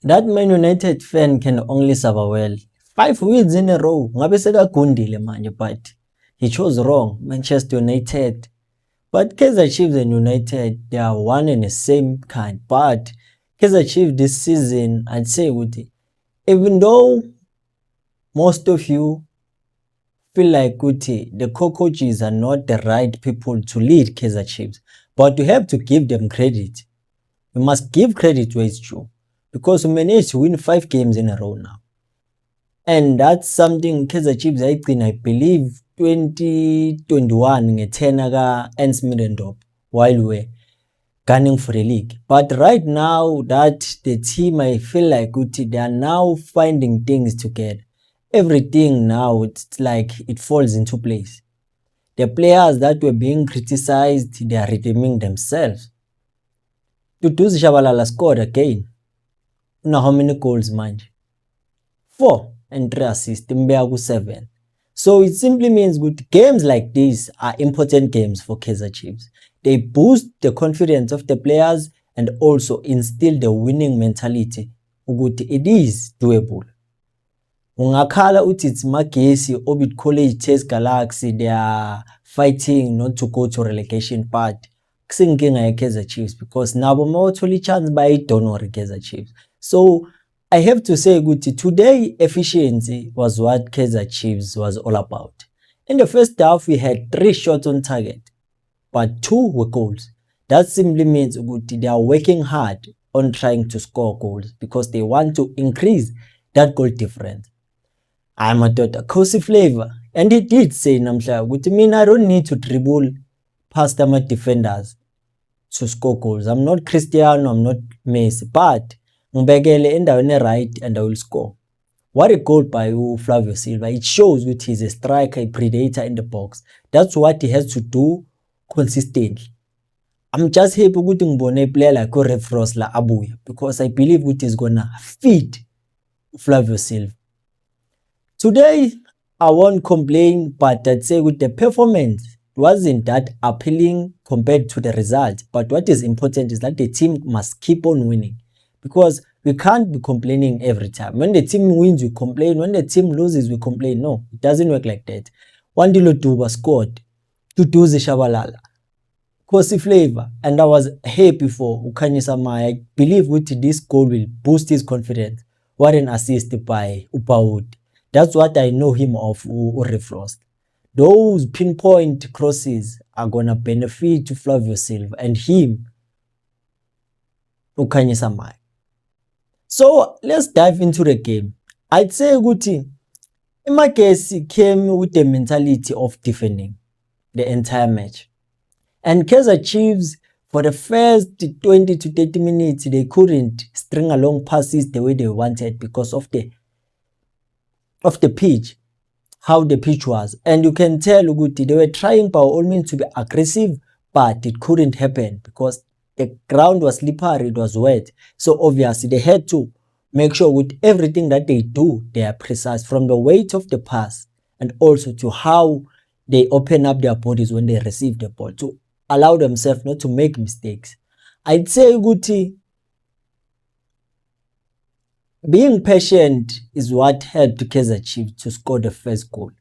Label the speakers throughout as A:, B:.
A: That Man United fan can only suffer well. 5 wins in a row. Ngabe sekagundile manje, but he chose wrong. Manchester United. But Kaizer Chiefs and United, they are one and the same kind. But Kaizer Chiefs this season, I'd say, even though most of you feel like the coaches are not the right people to lead Kaizer Chiefs, but you have to give them credit. You must give credit where it's due, because we managed to win 5 games in a row now. And that's something Kaizer Chiefs I believe 2021 nge-10 ka-Ernst Middendorp while we're gunning for the league. But right now that the team, I feel like they are now finding things together. Everything now, it's like it falls into place. The players that were being criticized, they are redeeming themselves. Duduzi Shabalala scored again. Now how many goals manje? 4 and 3 assists. Mbeya 7. So it simply means games like these are important games for Kaizer Chiefs. They boost the confidence of the players and also instill the winning mentality. It is doable. Ungakhala uthi it's Magesi, Orbit College, Chase Galaxy, they are fighting not to go to relegation, but kusenkinga ye Kaizer Chiefs because nabo mawuthola chance bayidonora Kaizer Chiefs. So I have to say today efficiency was what Kaizer Chiefs was all about. In the first half we had 3 shots on target, but 2 were goals. That simply means they are working hard on trying to score goals because they want to increase that goal difference. I'm a daughter Cozy Flavor, and he did say namhla I don't need to dribble past my defenders to score goals. I'm not Cristiano, I'm not Messi, but ngibekele endaweni right and I will score. What a goal by Flavio Silva. It shows he's a striker, a predator in the box. That's what he has to do consistently. I'm just happy ukuthi ngibone a player like Ref Rosler abuya because I believe he's gonna feed Flavio Silva. Today, I won't complain, but I'd say the performance wasn't that appealing compared to the result. But what is important is that the team must keep on winning, because we can't be complaining every time. When the team wins, we complain. When the team loses, we complain. No, it doesn't work like that. Wandile Duba scored. Duduzi Shabalala. Cozy Flavor. And I was happy for Khanyisa Maye. I believe this goal will boost his confidence. What an assist by Upawudi. That's what I know him of, Refrost. Those pinpoint crosses are gonna benefit Flavio Silva and him, Khanyisa Maye. So let's dive into the game. I'd say Magesi came with the mentality of defending the entire match. And Kaizer Chiefs, for the first 20 to 30 minutes, they couldn't string along passes the way they wanted because of the pitch, how the pitch was. And you can tell they were trying by all means to be aggressive, but it couldn't happen because the ground was slippery, it was wet. So obviously they had to make sure with everything that they do, they are precise, from the weight of the pass and also to how they open up their bodies when they receive the ball to allow themselves not to make mistakes. I'd say being patient is what helped Kaizer Chiefs to score the first goal.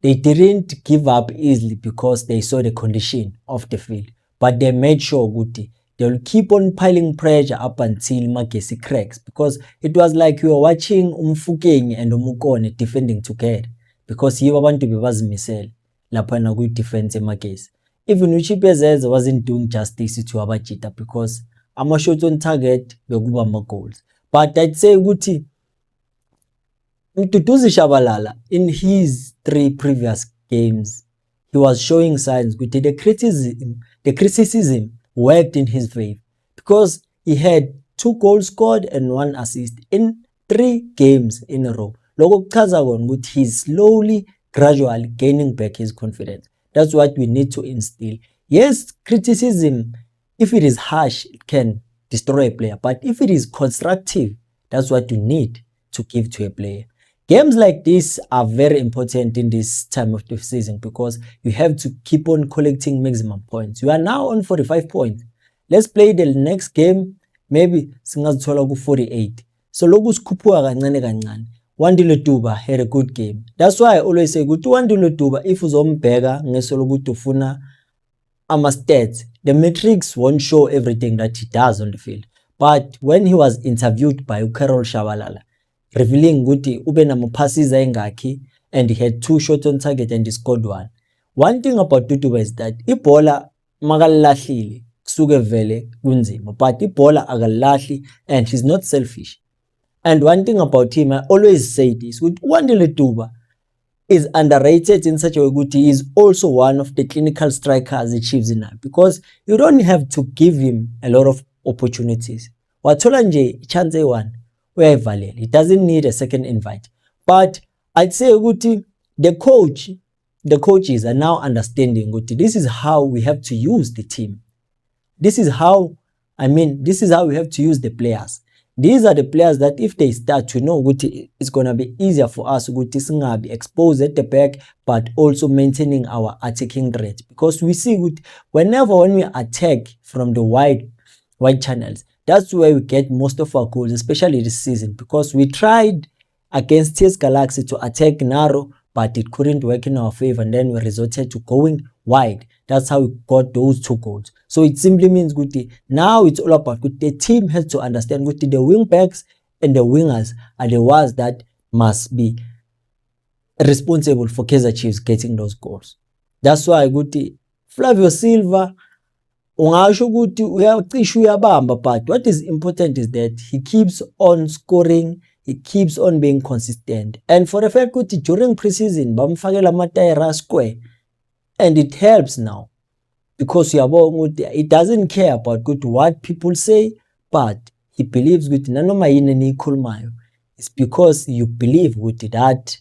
A: They didn't give up easily because they saw the condition of the field, but they made sure they will keep on piling pressure up until Magesi cracks, because it was like you were watching Mfukeng and Umukone defending together, because he want to be bazimisele lapha na ku defense eMagesi. Even Uchibezeza wasn't doing justice to Abajita because ama shots on target bekuba ama goals. But I'd say Mduduzi Shabalala, in his 3 previous games, he was showing signs the criticism worked in his favor, because he had 2 goals scored and 1 assist in 3 games in a row. Loko kuchaza he's slowly, gradually gaining back his confidence. That's what we need to instill. Yes, criticism, if it is harsh, it can destroy a player, but if it is constructive, that's what you need to give to a player. Games like this are very important in this time of the season because you have to keep on collecting maximum points. You are now on 45 points. Let's play the next game maybe singazithola ku-48. So lokhu sikhuphuka kancane kancane. Wandile Duba had a good game. That's why I always say ukuthi Wandile Duba, if uzombheka ngeso lokuthi ufuna ama-stats, the metrics won't show everything that he does on the field. But when he was interviewed by Carol Shabalala, revealing ukuthi ube nama-passes ayingakhi and he had 2 shots on target and he scored 1. One thing about Duba is that ibhola makalilahlile kusuke vele kunzima, but ibhola akalilahli and he's not selfish. And one thing about him, I always say this, Wandile Duba is underrated in such a way that he is also one of the clinical strikers the Chiefs in, because you don't have to give him a lot of opportunities. Wathola nje chance one uyayivalela. He doesn't need a second invite. But I'd say ukuthi the coaches are now understanding ukuthi this is how we have to use the team. This is how we have to use the players. These are the players that if they start to know ukuthi it's going to be easier for us ukuthi singabi exposed at the back, but also maintaining our attacking rate, because we see when we attack from the wide channels, that's where we get most of our goals, especially this season, because we tried against TS Galaxy to attack narrow, but it couldn't work in our favor, and then we resorted to going wide. That's how we got those 2 goals. So it simply means good. Now it's all about good. The team has to understand good. The wing backs and the wingers are the ones that must be responsible for Kaizer Chiefs getting those goals. That's why good. Flavio Silva, ungasho ukuthi uyacisha uyabamba, but what is important is that he keeps on scoring. He keeps on being consistent. And for the fact that during preseason, bamfakela amatayera square, and it helps now, because it doesn't care about what people say, but he believes nanoma yini niyikhulumayo, it's because you believe that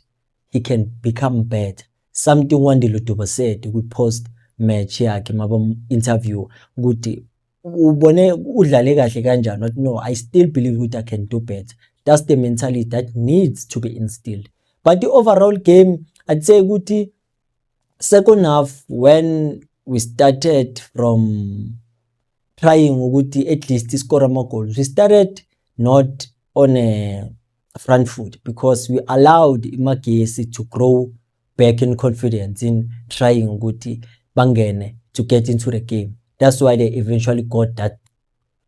A: he can become better. Something Wandile Duba said we post match yakhe maba interview ukuthi ubone udlale kahle kanjani. No, I still believe I can do better. That's the mentality that needs to be instilled. But the overall game, I'd say ukuthi second half, when we started from trying ukuthi at least score more goals, we started not on a front foot, because we allowed Magesi to grow back in confidence in trying ukuthi bangene to get into the game. That's why they eventually got that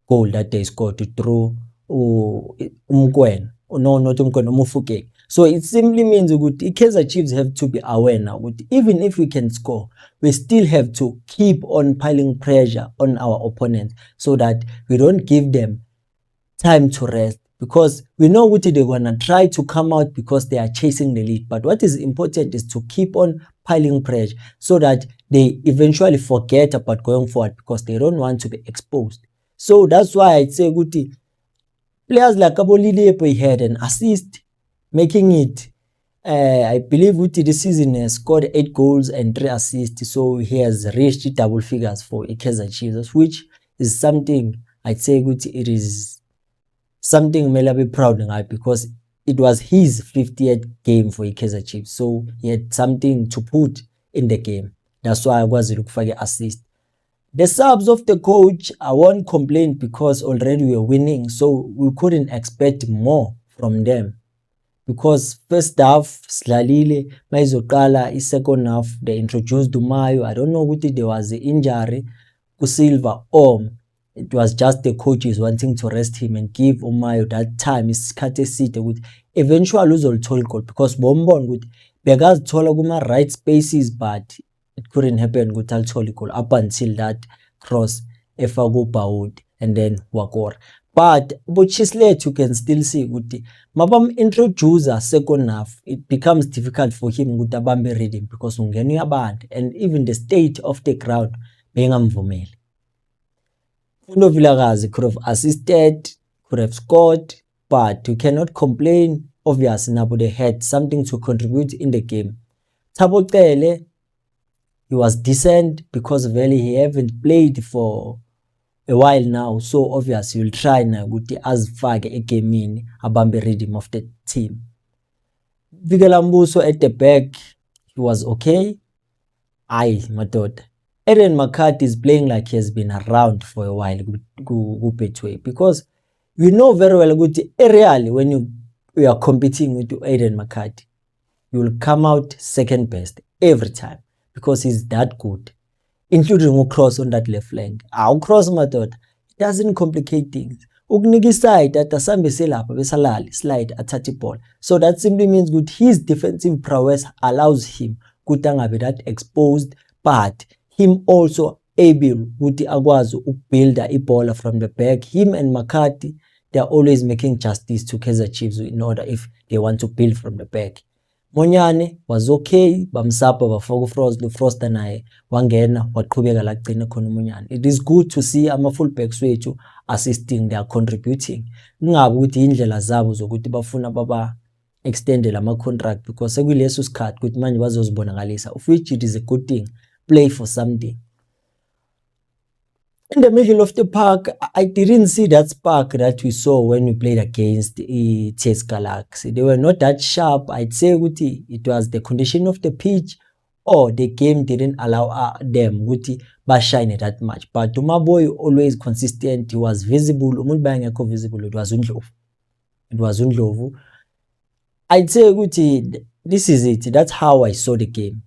A: goal that they scored through Umgwen. No, not Umgwen, Umufukeng. So it simply means that Kaizer Chiefs have to be aware now. Even if we can score, we still have to keep on piling pressure on our opponents so that we don't give them time to rest. Because we know what they're going to try to come out because they are chasing the lead. But what is important is to keep on piling pressure so that they eventually forget about going forward, because they don't want to be exposed. So that's why I'd say players like Abolile had an assist, making it, I believe this season has scored 8 goals and 3 assists. So he has reached double figures for Kaizer Chiefs, which is something I'd say it is something Mela be proud of, because it was his 50th game for Kaizer Chiefs. So he had something to put in the game. That's why I was looking for the assist. The subs of the coach, I won't complain, because already we were winning, so we couldn't expect more from them. Because first half, Slalile, Maizoqala, second half, they introduced Dumayo. I don't know what there was the injury to Silva, or it was just the coaches wanting to rest him and give Umayo that time. Isikhathi eside with eventually uzolithola goal, because bombon with bekazithola kuma right spaces, but it couldn't happen with alithole goal up until that cross efaka uBaud and then Wakora. But Bochislet, you can still see ukuthi mabam introduce a second half, it becomes difficult for him ukuthi abambe reading, because ungena abantu, and even the state of the ground bengamvumeli. Fundo Vilakazi could have assisted, could have scored, but you cannot complain. Obviously, now they had something to contribute in the game. Thabo Cele, he was decent, because really he haven't played for a while now. So obviously you'll try now ukuthi azifake egamini abambe rhythm of the team. Vikela Mbuso at the back, he was okay. Aye, madoda. Eden McCarthy is playing like he has been around for a while Betway, because you know very well ukuthi really when you are competing with Eden McCarthy, you will come out second best every time because he's that good, including uCross on that left flank. uCross madoda, it doesn't complicate things. Ukunika iside atasambe selapha besalali slide athathe ibhola. So that simply means good his defensive prowess allows him ukuthi angabe that exposed, but him also able ukuthi akwazi ukubuilda ibhola from the back. Him and McCarthy, they are always making justice to Kaizer Chiefs in order if they want to build from the back. Monyane was okay, bamsapa bafaka uFroster naye wangena waqhubeka la gcina khona uMonyane. It is good to see ama fullbacks wethu assisting, they are contributing. Kungabi ukuthi indlela zabo zokuthi bafuna baba extend ama contract because sekuyileso sikhathi ukuthi manje bazozibonakalisa, of which it is a good thing. Play for something. In the middle of the park, I didn't see that spark that we saw when we played against TS Galaxy. They were not that sharp. I'd say it was the condition of the pitch or the game didn't allow them to shine that much. But my boy always consistent. He was visible. Visible. It was Undlovu. I'd say this is it. That's how I saw the game.